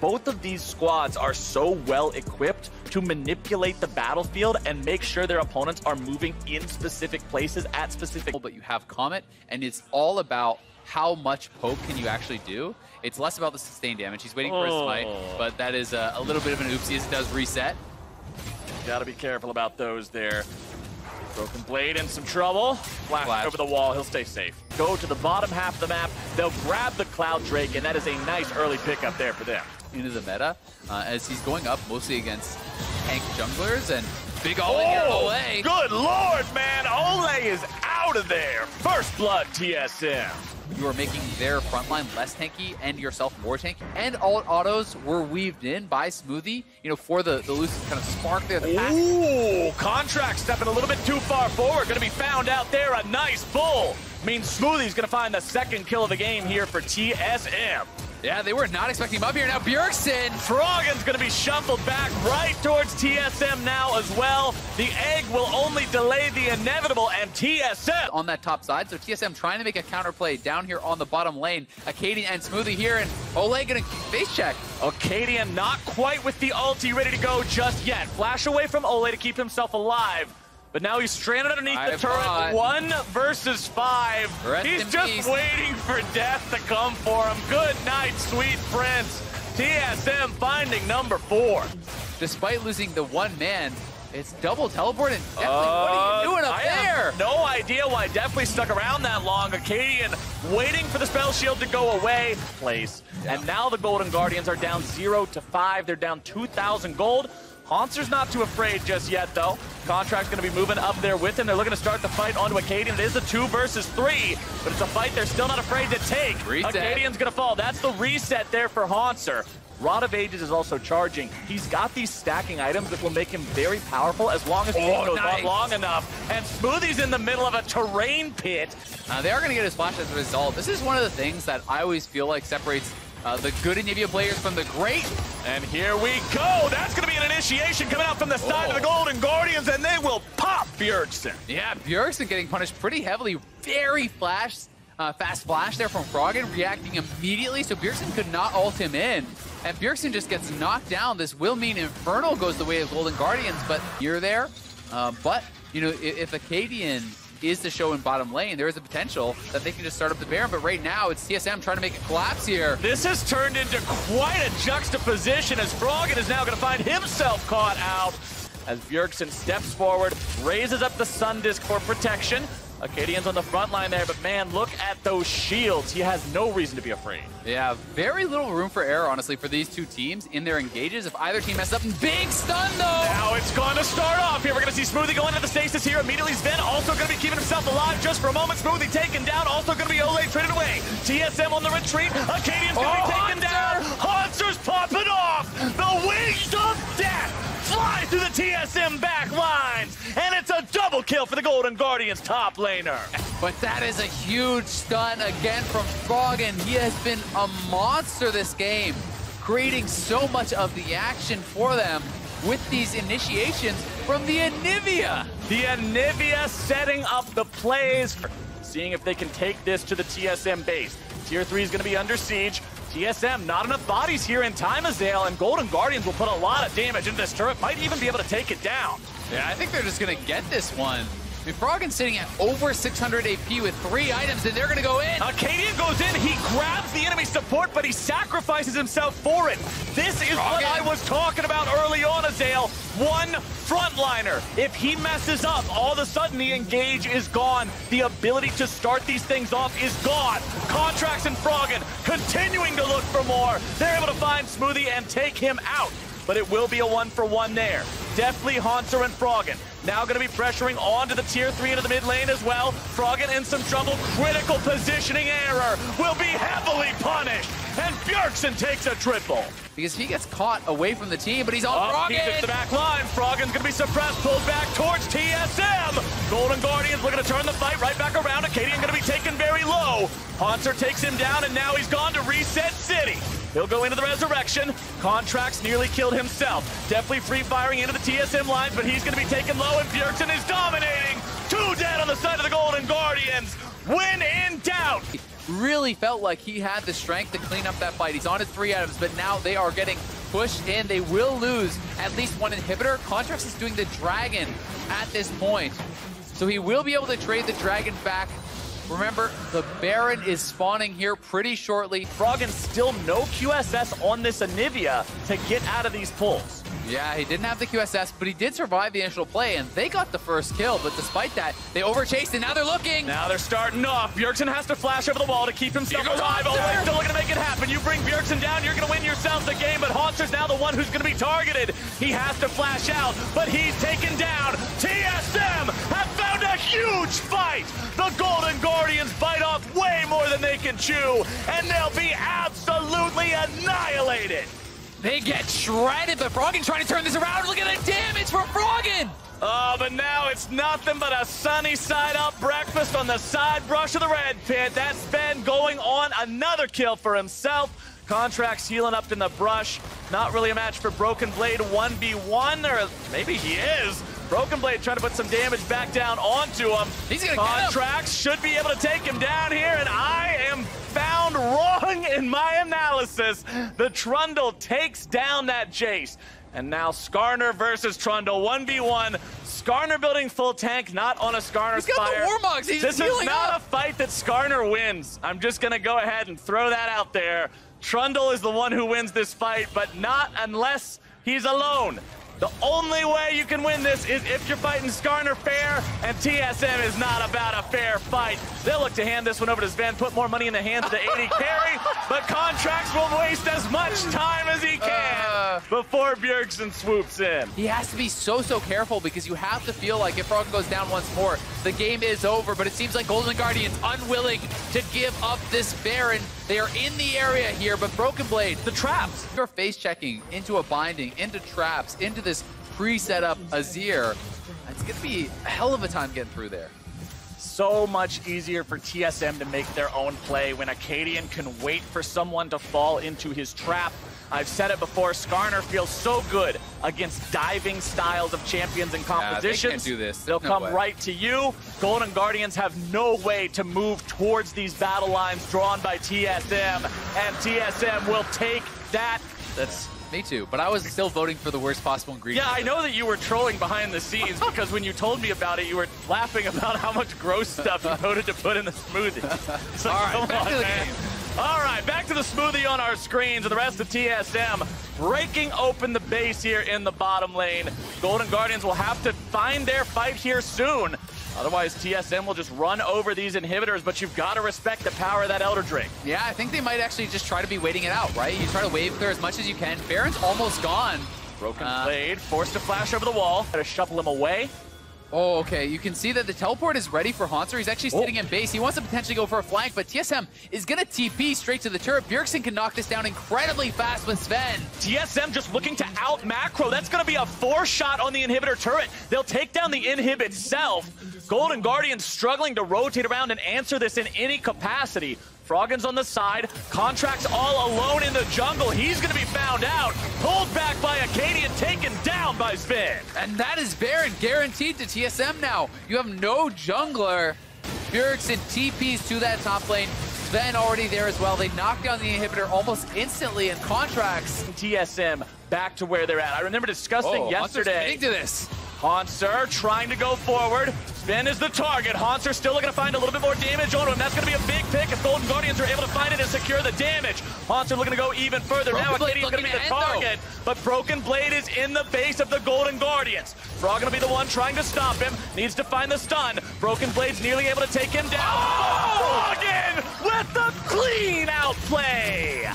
both of these squads are so well equipped to manipulate the battlefield and make sure their opponents are moving in specific places at specific. But you have Comet, and it's all about how much poke can you actually do. It's less about the sustained damage. He's waiting for his smite, but that is a little bit of an oopsie as it does reset. Gotta be careful about those there. Broken Blade in some trouble. Flash over the wall, he'll stay safe. Go to the bottom half of the map, they'll grab the Cloud Drake, and that is a nice early pickup there for them. Into the meta, as he's going up mostly against tank junglers, and big all-in here, Ole. Good lord, man! Ole is out of there! First blood, TSM. You are making their frontline less tanky and yourself more tanky. And all autos were weaved in by Smoothie, you know, for the loose kind of spark there. Ooh, Contract stepping a little bit too far forward. Going to be found out there. A nice pull. Means Smoothie's going to find the second kill of the game here for TSM. Yeah, they were not expecting him up here. Now Bjergsen. Froggen's going to be shuffled back right towards TSM now as well. The egg will only delay the inevitable, and TSM on that top side. So TSM trying to make a counterplay down here on the bottom lane. Acadian and Smoothie here, and Ole getting face check. Acadian not quite with the ulti ready to go just yet. Flash away from Ole to keep himself alive. But now he's stranded underneath the turret. 1 versus 5. He's just waiting for death to come for him. Good night, sweet prince. TSM finding number 4. Despite losing the one man, it's double teleport, and Definitely, what are you doing up there? I have no idea why Definitely stuck around that long. Acadian waiting for the spell shield to go away. And now the Golden Guardians are down 0-5. They're down 2,000 gold. Hauntzer's not too afraid just yet, though. Contract's going to be moving up there with him. They're looking to start the fight onto Acadian. It is a 2 versus 3, but it's a fight they're still not afraid to take. Reset. Acadian's going to fall. That's the reset there for Hauntzer. Rod of Ages is also charging. He's got these stacking items that will make him very powerful as long as he goes on long enough. And Smoothie's in the middle of a terrain pit. They are going to get his flash as a result. This is one of the things that I always feel like separates the good Anivia players from the great. And here we go. That's going to be an initiation coming out from the side of the Golden Guardians, and they will pop Bjergsen. Yeah, Bjergsen getting punished pretty heavily. Very fast flash there from Froggen, reacting immediately, so Bjergsen could not ult him in. And Bjergsen just gets knocked down. This will mean Infernal goes the way of Golden Guardians, but you're there. But, you know, if Acadian is the show in bottom lane, there is a potential that they can just start up the Baron, but right now it's TSM trying to make a collapse here. This has turned into quite a juxtaposition as Froggen is now going to find himself caught out as Bjergsen steps forward, raises up the Sun Disc for protection. Acadian's on the front line there, but man, look at those shields. He has no reason to be afraid. Yeah, very little room for error, honestly, for these two teams in their engages. If either team messes up, big stun, though! Now it's going to start off here. We're going to see Smoothie go into the stasis here. Immediately Sven also going to be keeping himself alive just for a moment. Smoothie taken down. Also going to be Ole traded away. TSM on the retreat. Acadian's going to be taken down. Hauntzer's popping off. The wings of death fly through the TSM back lines. And it's a double kill for the Golden Guardians top laner. But that is a huge stun again from Froggen. He has been a monster this game, creating so much of the action for them with these initiations from the Anivia. The Anivia setting up the plays, seeing if they can take this to the TSM base. Tier 3 is going to be under siege. TSM, not enough bodies here in time, Azael, and Golden Guardians will put a lot of damage into this turret. Might even be able to take it down. Yeah, I think they're just going to get this one. I mean, Froggen's sitting at over 600 AP with 3 items, and they're going to go in. Acadian goes in, he grabs the enemy support, but he sacrifices himself for it. This is what I was talking about early on, Azael. One frontliner. If he messes up, all of a sudden the engage is gone. The ability to start these things off is gone. Contracts and Froggen continuing to look for more. They're able to find Smoothie and take him out. But it will be a 1-for-1 there. Definitely Haunter and Froggen. Now going to be pressuring onto the tier 3 into the mid lane as well. Froggen in some trouble. Critical positioning error will be heavily punished. And Bjergsen takes a triple. Because he gets caught away from the team, but he's on Froggen. He hits the back line. Froggen's going to be suppressed, pulled back towards TSM. Golden Guardians looking to turn the fight right back around. Acadian going to be taken very low. Haunter takes him down, and now he's gone to Reset City. He'll go into the resurrection. Contracts nearly killed himself. Definitely free firing into the TSM lines, but he's going to be taken low, and Bjergsen is dominating. 2 dead on the side of the Golden Guardians. When in doubt. really felt like he had the strength to clean up that fight. He's on his 3 items, but now they are getting pushed in. They will lose at least one inhibitor. Contracts is doing the Dragon at this point. So he will be able to trade the Dragon back. Remember, the Baron is spawning here pretty shortly. Froggen still no QSS on this Anivia to get out of these pulls. Yeah, he didn't have the QSS, but he did survive the initial play, and they got the first kill. But despite that, they overchased, and now they're looking. Now they're starting off. Bjergsen has to flash over the wall to keep himself alive. Ole's still looking to make it happen. You bring Bjergsen down, you're going to win yourself the game, but Haunter's now the one who's going to be targeted. He has to flash out, but he's taken down. TSM have found a huge fight. The Golden Guardians bite off way more than they can chew, and they'll be absolutely annihilated. They get shredded, but Froggen trying to turn this around. Look at the damage from Froggen! Oh, but now it's nothing but a sunny side up breakfast on the side brush of the red pit. That's Sven going on another kill for himself. Contracts healing up in the brush. Not really a match for Broken Blade 1v1, or maybe he is. Broken Blade trying to put some damage back down onto him. He's gonna Contracts should be able to take him down here, and I am found wrong in my analysis. The Trundle takes down that Jace. And now Skarner versus Trundle, 1v1. Skarner building full tank, not on a Skarner He's got Spire. the Warmogs. He's This is not up. a fight that Skarner wins. I'm just going to go ahead and throw that out there. Trundle is the one who wins this fight, but not unless he's alone. The only way you can win this is if you're fighting Skarner fair, and TSM is not about a fair fight. They'll look to hand this one over to Sven, put more money in the hands of the AD carry, but Contracts will waste as much time as he can before Bjergsen swoops in. He has to be so careful, because you have to feel like if Froggen goes down once more, the game is over. But it seems like Golden Guardians unwilling to give up this Baron. They are in the area here, but Broken Blade, the traps. You're face checking into a binding, into traps, into this pre-set up Azir. It's going to be a hell of a time getting through there. So much easier for TSM to make their own play when Acadian can wait for someone to fall into his trap. I've said it before, Skarner feels so good against diving styles of champions and competitions. Yeah, they can't do this. They'll come right to you. Golden Guardians have no way to move towards these battle lines drawn by TSM, and TSM will take that. That's me too, but I was still voting for the worst possible ingredient. Yeah, I know that you were trolling behind the scenes because when you told me about it, you were laughing about how much gross stuff you voted to put in the smoothie. So all right, back to the game. All right, back to the smoothie on our screens, and the rest of TSM breaking open the base here in the bottom lane. Golden Guardians will have to find their fight here soon. Otherwise, TSM will just run over these inhibitors, but you've got to respect the power of that Elder Drake. Yeah, I think they might actually just try to be waiting it out, right? You try to wave clear as much as you can. Baron's almost gone. Broken Blade, forced to flash over the wall. Got to shuffle him away. Oh, okay. You can see that the teleport is ready for Haunter. He's actually sitting in base. He wants to potentially go for a flank, but TSM is going to TP straight to the turret. Bjergsen can knock this down incredibly fast with Sven. TSM just looking to out macro. That's going to be a 4-shot on the inhibitor turret. They'll take down the inhib itself. Golden Guardians struggling to rotate around and answer this in any capacity. Froggen's on the side. Contracts all alone in the jungle. He's going to be found out. Pulled back by Acadian, taken down by Sven. And that is Baron guaranteed to TSM now. You have no jungler. Bjergsen TPs to that top lane. Sven already there as well. They knock down the inhibitor almost instantly, and Contracts. TSM back to where they're at. I remember discussing yesterday. To this. Haunter trying to go forward. Sven is the target. Haunter still looking to find a little bit more damage on him. That's going to be a big pick if Golden Guardians are able to find it and secure the damage. Haunter looking to go even further. Now Acadian's going to be the target, but Broken Blade is in the base of the Golden Guardians. Frog going to be the one trying to stop him. Needs to find the stun. Broken Blade's nearly able to take him down. Froggen with the clean outplay.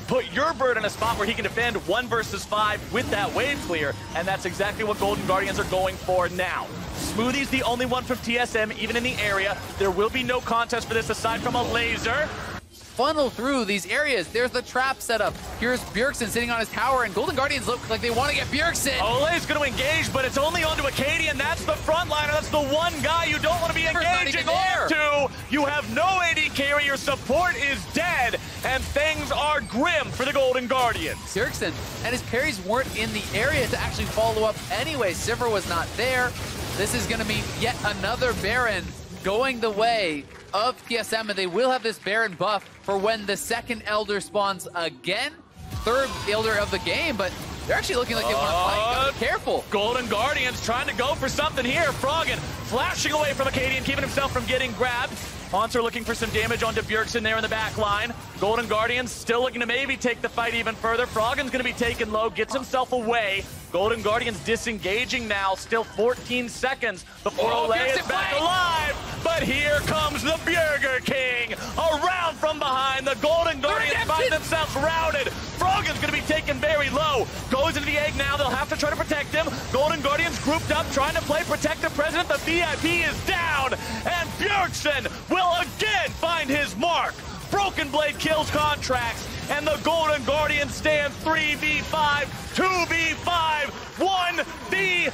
Put your bird in a spot where he can defend 1 versus 5 with that wave clear, and that's exactly what Golden Guardians are going for now. Smoothie's the only one from TSM, even in the area. There will be no contest for this aside from a laser. Funnel through these areas. There's the trap setup. Here's Bjergsen sitting on his tower, and Golden Guardians look like they want to get Bjergsen. Ole's going to engage, but it's only onto Acadian. That's the frontliner. That's the one guy you don't want to be engaging onto. You have no AD carry. Your support is dead, and things are grim for the Golden Guardians. Bjergsen and his parries weren't in the area to actually follow up anyway. Sivir was not there. This is going to mean yet another Baron going the way of TSM, and they will have this Baron buff for when the second Elder spawns again. Third Elder of the game, but they're actually looking like they want to fight. You gotta be careful. Golden Guardians trying to go for something here. Froggen flashing away from Acadian, keeping himself from getting grabbed. Haunter looking for some damage onto Bjergsen there in the back line. Golden Guardians still looking to maybe take the fight even further. Froggen's going to be taken low, gets himself away. Golden Guardians disengaging now. Still 14 seconds before Olay is back alive. But here comes the Burger King. Around from behind, the Golden Guardians find themselves routed. Froggen's going to be taken very low. Goes into the egg now. They'll have to try to protect him. Golden Guardians grouped up, trying to play Protect the President. The VIP is down. And Bjergsen will again find his mark. Broken Blade kills Contracts. And the Golden Guardians stand 3v5, 2v5, 1v5.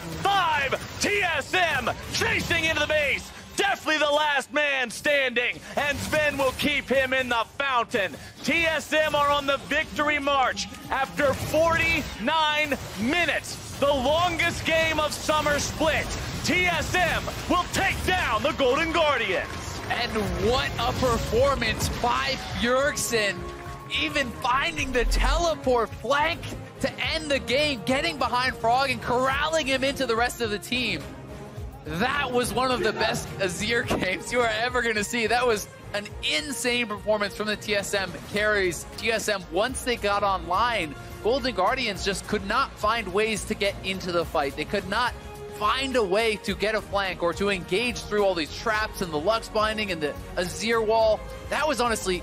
TSM chasing into the base. Definitely the last man standing, and Sven will keep him in the fountain. TSM are on the victory march after 49 minutes, the longest game of Summer Split. TSM will take down the Golden Guardians. And what a performance by Bjergsen, even finding the teleport flank to end the game, getting behind Frog and corralling him into the rest of the team. That was one of the best Azir games you are ever going to see. That was an insane performance from the TSM carries. TSM, once they got online, Golden Guardians just could not find ways to get into the fight. They could not find a way to get a flank or to engage through all these traps and the Lux binding and the Azir wall. That was honestly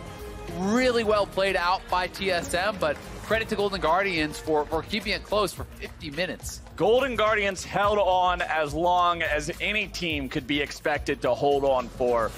really well played out by TSM, but credit to Golden Guardians for keeping it close for 50 minutes. Golden Guardians held on as long as any team could be expected to hold on for.